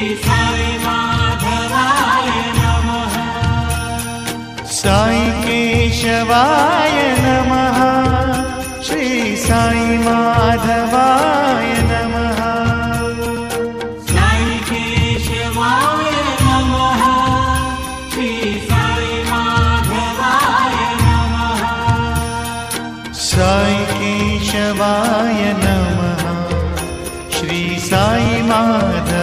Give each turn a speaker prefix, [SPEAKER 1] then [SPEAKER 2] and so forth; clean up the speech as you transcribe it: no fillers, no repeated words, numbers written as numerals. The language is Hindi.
[SPEAKER 1] साई माधवाय नमः।
[SPEAKER 2] साई केशवाय नमः। श्री साई माधवाय नमः।
[SPEAKER 1] साई केशवाय नमः। श्री साई माधवाय नमः।
[SPEAKER 2] साई केशवाय नमः। श्री साई माधवाय